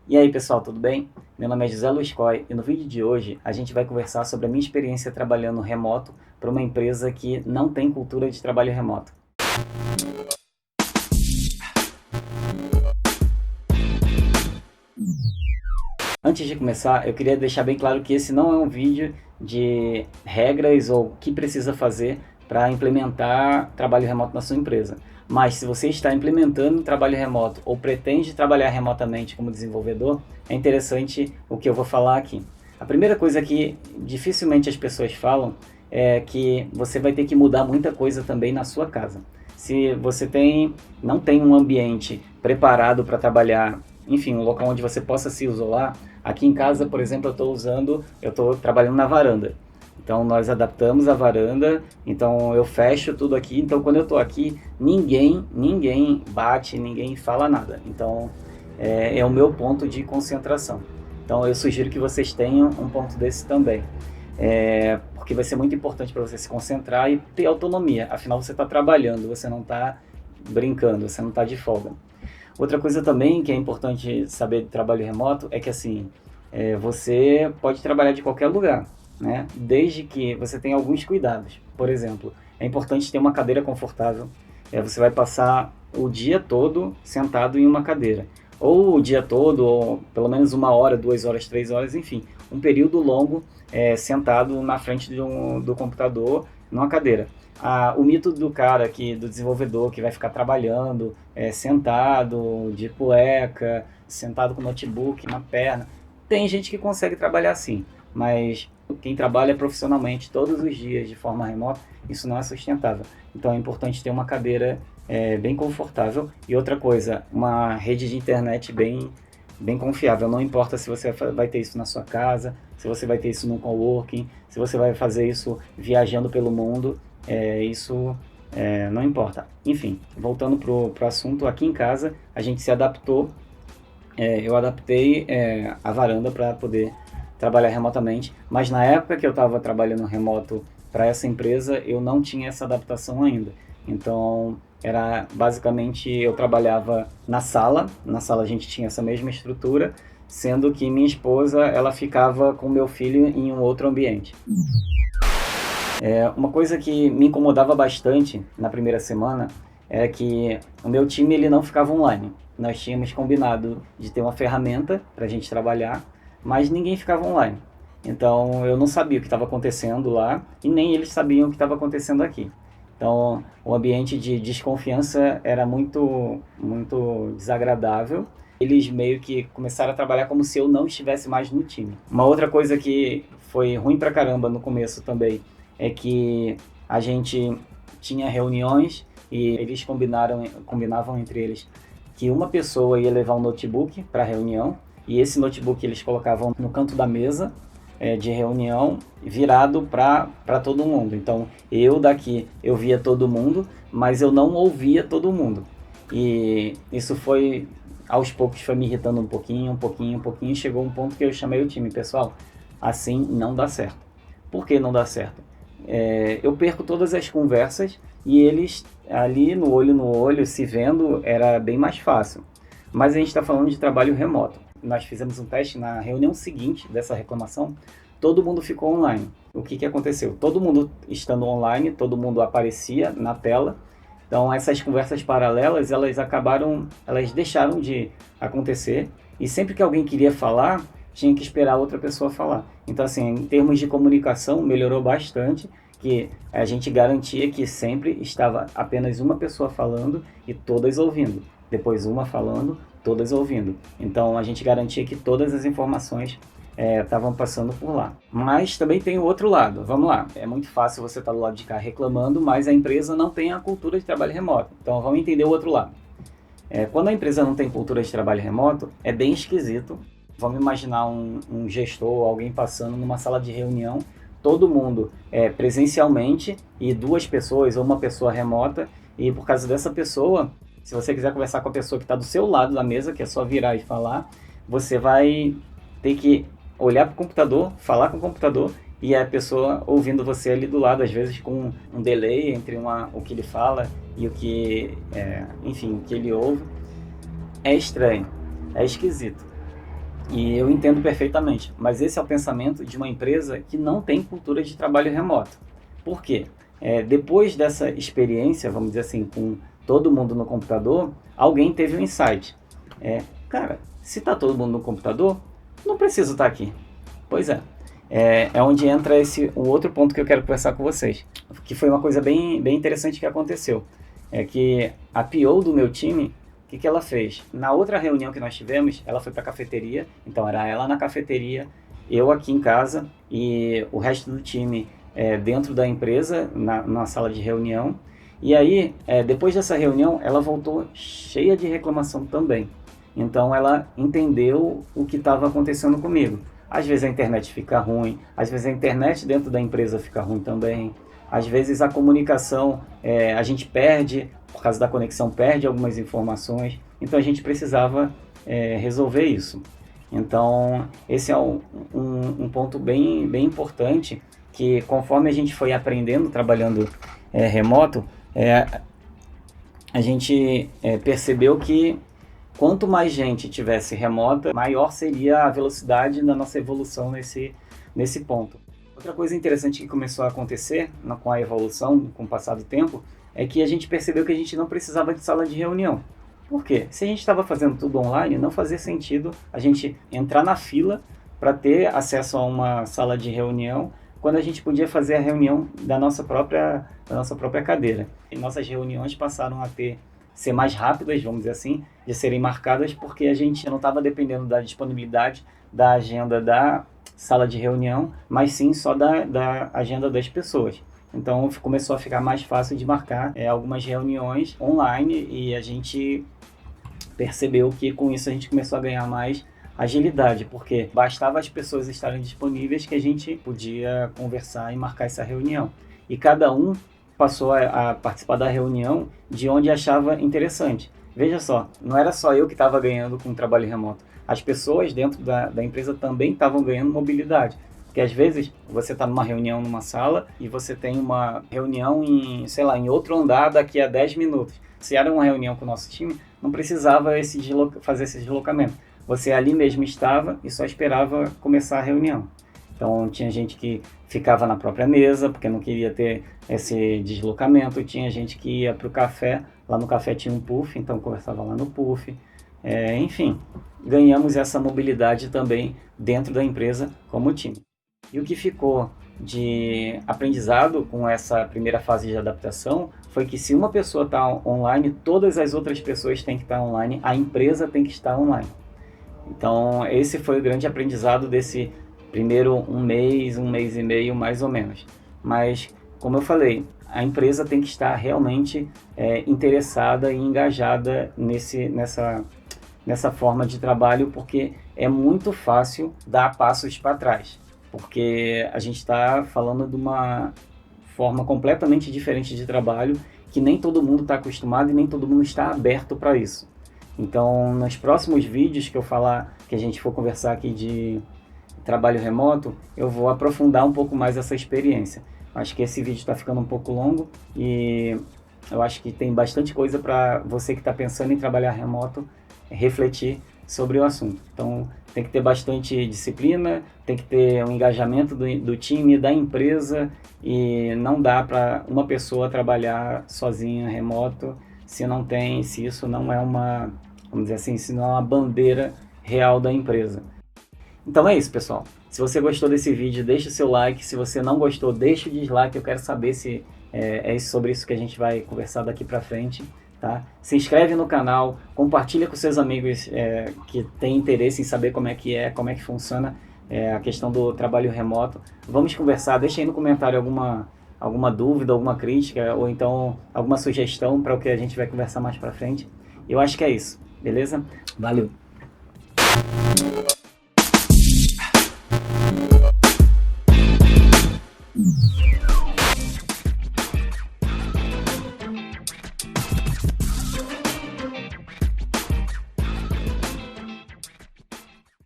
E aí pessoal, tudo bem? Meu nome é José Luiz Coy e no vídeo de hoje a gente vai conversar sobre a minha experiência trabalhando remoto para uma empresa que não tem cultura de trabalho remoto. Antes de começar, eu queria deixar bem claro que esse não é um vídeo de regras ou o que precisa fazer para implementar trabalho remoto na sua empresa. Mas se você está implementando trabalho remoto ou pretende trabalhar remotamente como desenvolvedor, é interessante o que eu vou falar aqui. A primeira coisa que dificilmente as pessoas falam é que você vai ter que mudar muita coisa também na sua casa. Se você não tem um ambiente preparado para trabalhar, enfim, um local onde você possa se isolar. Aqui em casa, por exemplo, eu estou trabalhando na varanda. Então nós adaptamos a varanda, então eu fecho tudo aqui. Então quando eu estou aqui, ninguém bate, ninguém fala nada. Então é o meu ponto de concentração. Então eu sugiro que vocês tenham um ponto desse também. Porque vai ser muito importante para você se concentrar e ter autonomia. Afinal, você está trabalhando, você não está brincando, você não está de folga. Outra coisa também que é importante saber de trabalho remoto é que assim, você pode trabalhar de qualquer lugar, né? Desde que você tenha alguns cuidados. Por exemplo, é importante ter uma cadeira confortável. Você vai passar o dia todo sentado em uma cadeira. Ou o dia todo, ou pelo menos 1 hora, 2 horas, 3 horas, enfim. Um período longo sentado na frente do computador numa cadeira. O mito do cara, do desenvolvedor que vai ficar trabalhando sentado, de cueca, sentado com notebook na perna. Tem gente que consegue trabalhar assim, mas quem trabalha profissionalmente todos os dias de forma remota, isso não é sustentável. Então é importante ter uma cadeira bem confortável e outra coisa, uma rede de internet bem confiável. Não importa se você vai ter isso na sua casa, se você vai ter isso no coworking, se você vai fazer isso viajando pelo mundo, isso não importa. Enfim, voltando pro assunto, aqui em casa a gente se adaptou, eu adaptei a varanda para poder trabalhar remotamente, mas na época que eu estava trabalhando remoto para essa empresa, eu não tinha essa adaptação ainda. Então, era basicamente eu trabalhava na sala a gente tinha essa mesma estrutura, sendo que minha esposa, ela ficava com meu filho em um outro ambiente. Uma coisa que me incomodava bastante na primeira semana era que o meu time ele não ficava online. Nós tínhamos combinado de ter uma ferramenta para a gente trabalhar, mas ninguém ficava online. Então eu não sabia o que estava acontecendo lá e nem eles sabiam o que estava acontecendo aqui. Então o ambiente de desconfiança era muito desagradável. Eles meio que começaram a trabalhar como se eu não estivesse mais no time. Uma outra coisa que foi ruim pra caramba no começo também é que a gente tinha reuniões e eles combinavam entre eles que uma pessoa ia levar um notebook para a reunião e esse notebook eles colocavam no canto da mesa de reunião virado para todo mundo. Então eu daqui eu via todo mundo, mas eu não ouvia todo mundo. E isso foi aos poucos foi me irritando um pouquinho, chegou um ponto que eu chamei o time, pessoal, assim não dá certo. Por que não dá certo? Eu perco todas as conversas e eles ali no olho, se vendo, era bem mais fácil. Mas a gente está falando de trabalho remoto. Nós fizemos um teste na reunião seguinte dessa reclamação, todo mundo ficou online. O que aconteceu? Todo mundo estando online, todo mundo aparecia na tela. Então essas conversas paralelas, elas deixaram de acontecer. E sempre que alguém queria falar, tinha que esperar a outra pessoa falar. Então, assim, em termos de comunicação, melhorou bastante, que a gente garantia que sempre estava apenas uma pessoa falando e todas ouvindo. Depois uma falando, todas ouvindo. Então, a gente garantia que todas as informações estavam passando por lá. Mas também tem o outro lado. Vamos lá. É muito fácil você estar do lado de cá reclamando, mas a empresa não tem a cultura de trabalho remoto. Então, vamos entender o outro lado. Quando a empresa não tem cultura de trabalho remoto, é bem esquisito. Vamos imaginar um gestor, alguém passando numa sala de reunião, todo mundo presencialmente e 2 pessoas ou uma pessoa remota, e por causa dessa pessoa, se você quiser conversar com a pessoa que está do seu lado da mesa, que é só virar e falar, você vai ter que olhar para o computador, falar com o computador e a pessoa ouvindo você ali do lado, às vezes com um delay entre o que ele fala e o que, enfim, o que ele ouve. É estranho, é esquisito. E eu entendo perfeitamente, mas esse é o pensamento de uma empresa que não tem cultura de trabalho remoto. Por quê? Depois dessa experiência, vamos dizer assim, com todo mundo no computador, alguém teve um insight. Cara, se está todo mundo no computador, não preciso estar aqui. Pois é. É onde entra o outro ponto que eu quero conversar com vocês, que foi uma coisa bem, bem interessante que aconteceu. É que a PO do meu time, o que ela fez? Na outra reunião que nós tivemos, ela foi para a cafeteria, então era ela na cafeteria, eu aqui em casa e o resto do time dentro da empresa, na sala de reunião. E aí, depois dessa reunião, ela voltou cheia de reclamação também. Então ela entendeu o que estava acontecendo comigo. Às vezes a internet fica ruim, às vezes a internet dentro da empresa fica ruim também, às vezes a comunicação a gente perde, por causa da conexão, perde algumas informações, então a gente precisava resolver isso. Então esse é um ponto bem, bem importante, que conforme a gente foi aprendendo, trabalhando remoto, a gente percebeu que quanto mais gente tivesse remota, maior seria a velocidade da nossa evolução nesse ponto. Outra coisa interessante que começou a acontecer com a evolução, com o passar do tempo, é que a gente percebeu que a gente não precisava de sala de reunião. Por quê? Se a gente estava fazendo tudo online, não fazia sentido a gente entrar na fila para ter acesso a uma sala de reunião, quando a gente podia fazer a reunião da nossa própria cadeira. E nossas reuniões passaram a ser mais rápidas, vamos dizer assim, de serem marcadas, porque a gente não estava dependendo da disponibilidade da agenda da sala de reunião, mas sim só da agenda das pessoas. Então começou a ficar mais fácil de marcar algumas reuniões online, e a gente percebeu que com isso a gente começou a ganhar mais agilidade, porque bastava as pessoas estarem disponíveis que a gente podia conversar e marcar essa reunião. E cada um passou a participar da reunião de onde achava interessante. Veja só, não era só eu que estava ganhando com o trabalho remoto. As pessoas dentro da empresa também estavam ganhando mobilidade. Porque às vezes você está numa reunião numa sala e você tem uma reunião em outro andar daqui a 10 minutos. Se era uma reunião com o nosso time, não precisava fazer esse deslocamento. Você ali mesmo estava e só esperava começar a reunião. Então tinha gente que ficava na própria mesa, porque não queria ter esse deslocamento. Tinha gente que ia para o café, lá no café tinha um puff, então conversava lá no puff. Enfim, ganhamos essa mobilidade também dentro da empresa como time. E o que ficou de aprendizado com essa primeira fase de adaptação foi que se uma pessoa está online, todas as outras pessoas têm que estar online, a empresa tem que estar online. Então esse foi o grande aprendizado desse primeiro um mês e meio mais ou menos. Mas, como eu falei, a empresa tem que estar realmente interessada e engajada nessa forma de trabalho, porque é muito fácil dar passos para trás. Porque a gente está falando de uma forma completamente diferente de trabalho, que nem todo mundo está acostumado e nem todo mundo está aberto para isso. Então, nos próximos vídeos que a gente for conversar aqui de trabalho remoto, eu vou aprofundar um pouco mais essa experiência. Acho que esse vídeo está ficando um pouco longo e eu acho que tem bastante coisa para você que está pensando em trabalhar remoto refletir sobre o assunto. Então, tem que ter bastante disciplina, tem que ter um engajamento do time, da empresa, e não dá para uma pessoa trabalhar sozinha remoto se isso não é vamos dizer assim, se não é uma bandeira real da empresa. Então é isso, pessoal. Se você gostou desse vídeo, deixa o seu like. Se você não gostou, deixa o dislike. Eu quero saber se sobre isso que a gente vai conversar daqui pra frente. Tá? Se inscreve no canal, compartilha com seus amigos que têm interesse em saber como é que funciona a questão do trabalho remoto. Vamos conversar, deixa aí no comentário alguma dúvida, alguma crítica, ou então alguma sugestão para o que a gente vai conversar mais pra frente. Eu acho que é isso, beleza? Valeu!